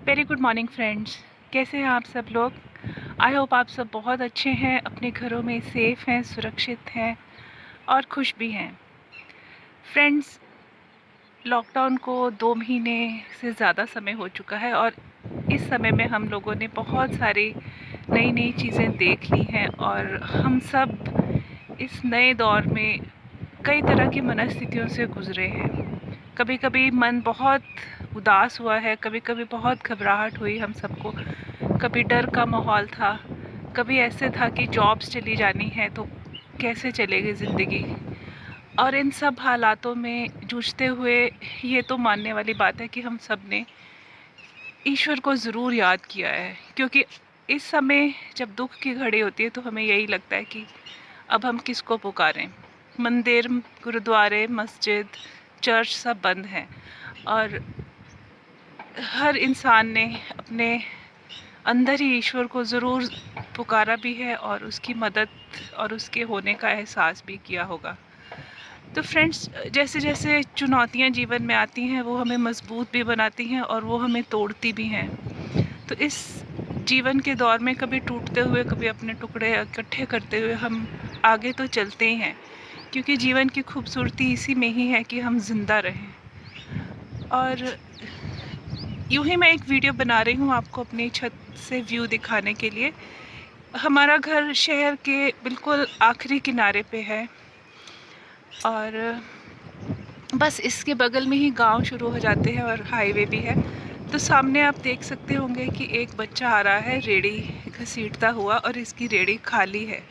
Very good morning friends. कैसे हैं आप सब लोग? आई होप आप सब बहुत अच्छे हैं, अपने घरों में सेफ़ हैं, सुरक्षित हैं और खुश भी हैं। फ्रेंड्स, लॉकडाउन को 2 महीने से ज़्यादा समय हो चुका है और इस समय में हम लोगों ने बहुत सारी नई-नई चीज़ें देख ली हैं और हम सब इस नए दौर में कई तरह की मनस्थितियों से गुज़रे हैं। कभी-कभी मन बहुत उदास हुआ है, कभी-कभी बहुत घबराहट हुई हम सबको, कभी डर का माहौल था, कभी ऐसे था कि जॉब्स चली जानी है तो कैसे चलेगी ज़िंदगी। और इन सब हालातों में जूझते हुए ये तो मानने वाली बात है कि हम सब ने ईश्वर को ज़रूर याद किया है, क्योंकि इस समय जब दुःख की घड़ी होती है तो हमें यही लगता है कि अब हम किसको पुकारें। मंदिर, गुरुद्वारे, मस्जिद, चर्च सब बंद हैं और हर इंसान ने अपने अंदर ही ईश्वर को ज़रूर पुकारा भी है और उसकी मदद और उसके होने का एहसास भी किया होगा। तो फ्रेंड्स, जैसे-जैसे चुनौतियाँ जीवन में आती हैं वो हमें मज़बूत भी बनाती हैं और वो हमें तोड़ती भी हैं। तो इस जीवन के दौर में कभी टूटते हुए, कभी अपने टुकड़े इकट्ठे करते हुए हम आगे तो चलते ही हैं, क्योंकि जीवन की खूबसूरती इसी में ही है कि हम ज़िंदा रहें। और यूँ ही मैं एक वीडियो बना रही हूँ आपको अपनी छत से व्यू दिखाने के लिए। हमारा घर शहर के बिल्कुल आखिरी किनारे पे है और बस इसके बगल में ही गांव शुरू हो जाते हैं और हाईवे भी है। तो सामने आप देख सकते होंगे कि एक बच्चा आ रहा है रेड़ी घसीटता हुआ और इसकी रेड़ी खाली है।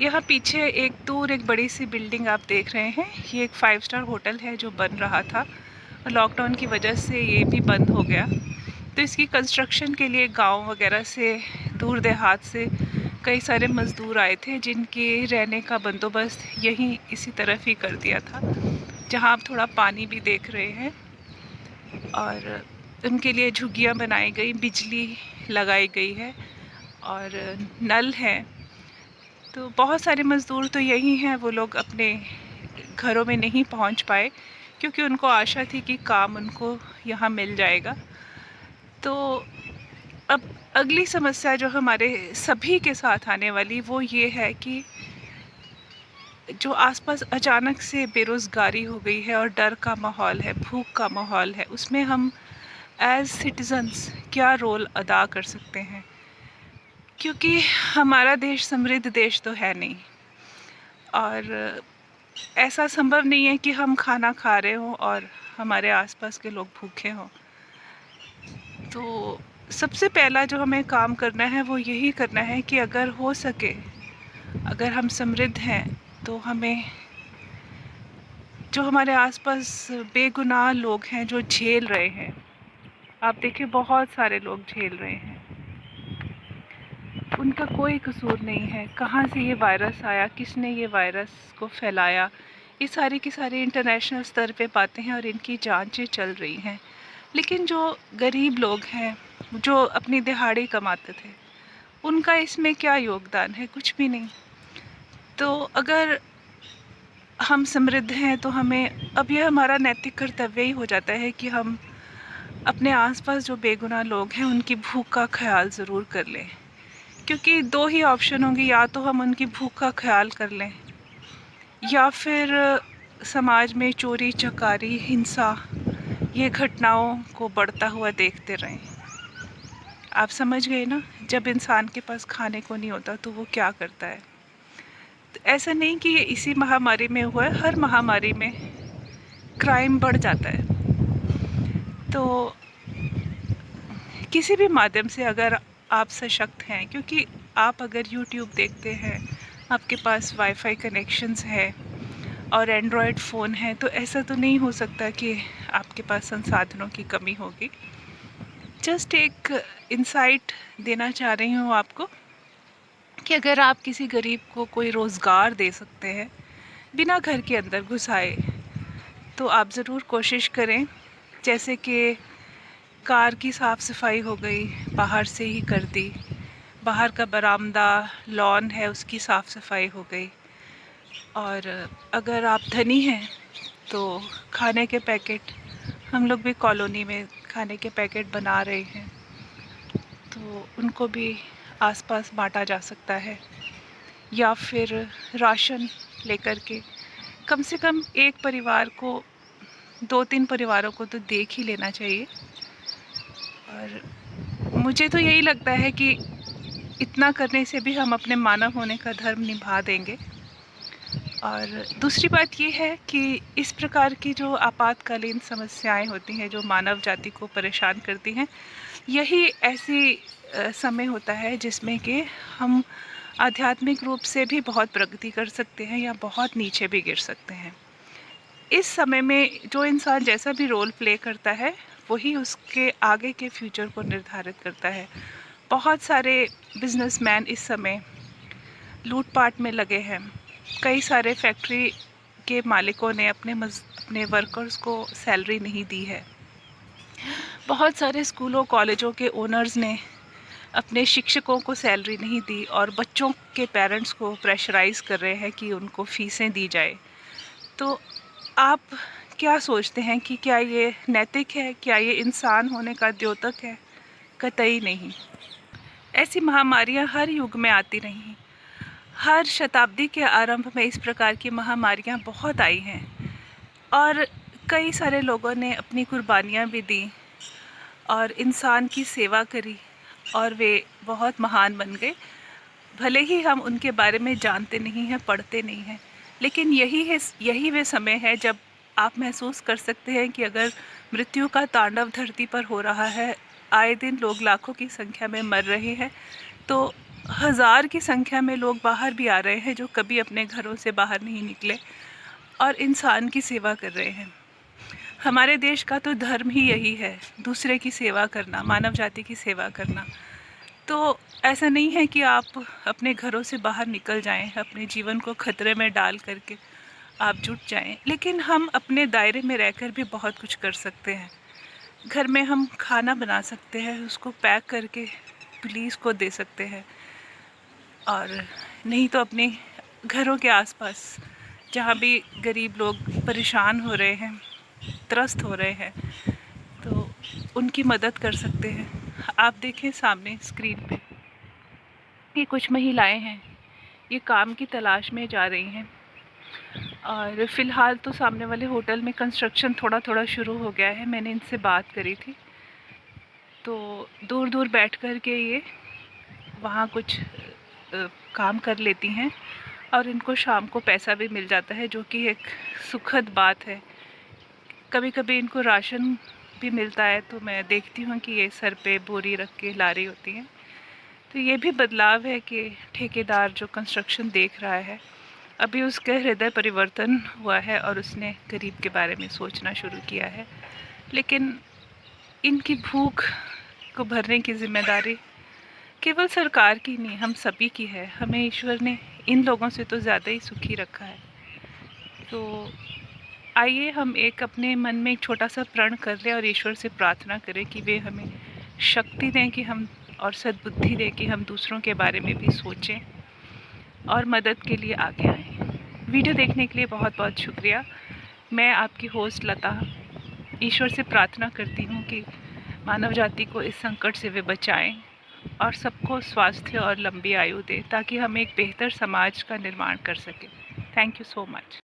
यहाँ पीछे एक दूर एक बड़ी सी बिल्डिंग आप देख रहे हैं, ये एक 5 स्टार होटल है जो बन रहा था और लॉकडाउन की वजह से ये भी बंद हो गया। तो इसकी कंस्ट्रक्शन के लिए गांव वगैरह से, दूर देहात से कई सारे मज़दूर आए थे जिनके रहने का बंदोबस्त यहीं इसी तरफ ही कर दिया था, जहां आप थोड़ा पानी भी देख रहे हैं। और उनके लिए झुग्गियां बनाई गई, बिजली लगाई गई है और नल हैं। तो बहुत सारे मज़दूर तो यही हैं, वो लोग अपने घरों में नहीं पहुंच पाए क्योंकि उनको आशा थी कि काम उनको यहाँ मिल जाएगा। तो अब अगली समस्या जो हमारे सभी के साथ आने वाली वो ये है कि जो आसपास अचानक से बेरोज़गारी हो गई है और डर का माहौल है, भूख का माहौल है, उसमें हम एज़ सिटीज़न्स क्या रोल अदा कर सकते हैं? क्योंकि हमारा देश समृद्ध देश तो है नहीं और ऐसा संभव नहीं है कि हम खाना खा रहे हों और हमारे आसपास के लोग भूखे हों। तो सबसे पहला जो हमें काम करना है वो यही करना है कि अगर हो सके, अगर हम समृद्ध हैं तो हमें जो हमारे आसपास बेगुनाह लोग हैं जो झेल रहे हैं, आप देखिए बहुत सारे लोग झेल रहे हैं, उनका कोई कसूर नहीं है। कहाँ से ये वायरस आया, किसने ये वायरस को फैलाया, ये सारी की सारी इंटरनेशनल स्तर पे बातें हैं और इनकी जांचें चल रही हैं। लेकिन जो गरीब लोग हैं, जो अपनी दिहाड़ी कमाते थे, उनका इसमें क्या योगदान है? कुछ भी नहीं। तो अगर हम समृद्ध हैं तो हमें अब यह हमारा नैतिक कर्तव्य ही हो जाता है कि हम अपने आसपास जो बेगुनाह लोग हैं उनकी भूख का ख्याल ज़रूर कर लें। क्योंकि 2 ही ऑप्शन होंगे, या तो हम उनकी भूख का ख्याल कर लें या फिर समाज में चोरी चकारी, हिंसा, ये घटनाओं को बढ़ता हुआ देखते रहें। आप समझ गए ना? जब इंसान के पास खाने को नहीं होता तो वो क्या करता है। तो ऐसा नहीं कि ये इसी महामारी में हुआ है, हर महामारी में क्राइम बढ़ जाता है। तो किसी भी माध्यम से अगर आप सशक्त हैं, क्योंकि आप अगर यूट्यूब देखते हैं, आपके पास वाईफाई कनेक्शंस है और एंड्रॉयड फ़ोन है, तो ऐसा तो नहीं हो सकता कि आपके पास संसाधनों की कमी होगी। जस्ट एक इंसाइट देना चाह रही हूँ आपको कि अगर आप किसी गरीब को कोई रोज़गार दे सकते हैं बिना घर के अंदर घुसाए, तो आप ज़रूर कोशिश करें। जैसे कि कार की साफ़ सफाई हो गई, बाहर से ही कर दी, बाहर का बरामदा, लॉन है, उसकी साफ़ सफाई हो गई। और अगर आप धनी हैं तो खाने के पैकेट, हम लोग भी कॉलोनी में खाने के पैकेट बना रहे हैं तो उनको भी आसपास बांटा जा सकता है, या फिर राशन लेकर के कम से कम एक परिवार को, 2-3 परिवारों को तो देख ही लेना चाहिए। और मुझे तो यही लगता है कि इतना करने से भी हम अपने मानव होने का धर्म निभा देंगे। और दूसरी बात ये है कि इस प्रकार की जो आपातकालीन समस्याएं होती हैं जो मानव जाति को परेशान करती हैं, यही ऐसी समय होता है जिसमें कि हम आध्यात्मिक रूप से भी बहुत प्रगति कर सकते हैं या बहुत नीचे भी गिर सकते हैं। इस समय में जो इंसान जैसा भी रोल प्ले करता है वही उसके आगे के फ्यूचर को निर्धारित करता है। बहुत सारे बिजनेसमैन इस समय लूटपाट में लगे हैं। कई सारे फैक्ट्री के मालिकों ने अपने वर्कर्स को सैलरी नहीं दी है। बहुत सारे स्कूलों कॉलेजों के ओनर्स ने अपने शिक्षकों को सैलरी नहीं दी और बच्चों के पेरेंट्स को प्रेशराइज कर रहे हैं कि उनको फ़ीसें दी जाए। तो आप क्या सोचते हैं कि क्या ये नैतिक है? क्या ये इंसान होने का द्योतक है? कतई नहीं। ऐसी महामारियां हर युग में आती रहीं। हर शताब्दी के आरंभ में इस प्रकार की महामारियां बहुत आई हैं और कई सारे लोगों ने अपनी कुर्बानियां भी दी और इंसान की सेवा करी और वे बहुत महान बन गए। भले ही हम उनके बारे में जानते नहीं हैं, पढ़ते नहीं हैं, लेकिन यही वे समय है जब आप महसूस कर सकते हैं कि अगर मृत्यु का तांडव धरती पर हो रहा है, आए दिन लोग लाखों की संख्या में मर रहे हैं, तो हज़ार की संख्या में लोग बाहर भी आ रहे हैं जो कभी अपने घरों से बाहर नहीं निकले और इंसान की सेवा कर रहे हैं। हमारे देश का तो धर्म ही यही है, दूसरे की सेवा करना, मानव जाति की सेवा करना। तो ऐसा नहीं है कि आप अपने घरों से बाहर निकल जाएं, अपने जीवन को खतरे में डाल करके आप जुट जाएं, लेकिन हम अपने दायरे में रहकर भी बहुत कुछ कर सकते हैं। घर में हम खाना बना सकते हैं, उसको पैक करके पुलिस को दे सकते हैं, और नहीं तो अपने घरों के आसपास जहाँ भी गरीब लोग परेशान हो रहे हैं, त्रस्त हो रहे हैं, तो उनकी मदद कर सकते हैं। आप देखें सामने स्क्रीन पे, ये कुछ महिलाएं हैं, ये काम की तलाश में जा रही हैं और फ़िलहाल तो सामने वाले होटल में कंस्ट्रक्शन थोड़ा थोड़ा शुरू हो गया है। मैंने इनसे बात करी थी, तो दूर दूर बैठ कर के ये वहाँ कुछ काम कर लेती हैं और इनको शाम को पैसा भी मिल जाता है, जो कि एक सुखद बात है। कभी कभी इनको राशन भी मिलता है, तो मैं देखती हूँ कि ये सर पे बोरी रख के ला रही होती हैं। तो ये भी बदलाव है कि ठेकेदार जो कंस्ट्रक्शन देख रहा है, अभी उसका हृदय परिवर्तन हुआ है और उसने गरीब के बारे में सोचना शुरू किया है। लेकिन इनकी भूख को भरने की जिम्मेदारी केवल सरकार की नहीं, हम सभी की है। हमें ईश्वर ने इन लोगों से तो ज़्यादा ही सुखी रखा है। तो आइए हम एक अपने मन में एक छोटा सा प्रण कर लें और ईश्वर से प्रार्थना करें कि वे हमें शक्ति दें कि हम, और सद्बुद्धि दें कि हम दूसरों के बारे में भी सोचें और मदद के लिए आगे आएँ। वीडियो देखने के लिए बहुत बहुत शुक्रिया। मैं आपकी होस्ट लता ईश्वर से प्रार्थना करती हूँ कि मानव जाति को इस संकट से वे बचाएं और सबको स्वास्थ्य और लंबी आयु दे, ताकि हम एक बेहतर समाज का निर्माण कर सकें। Thank you so much.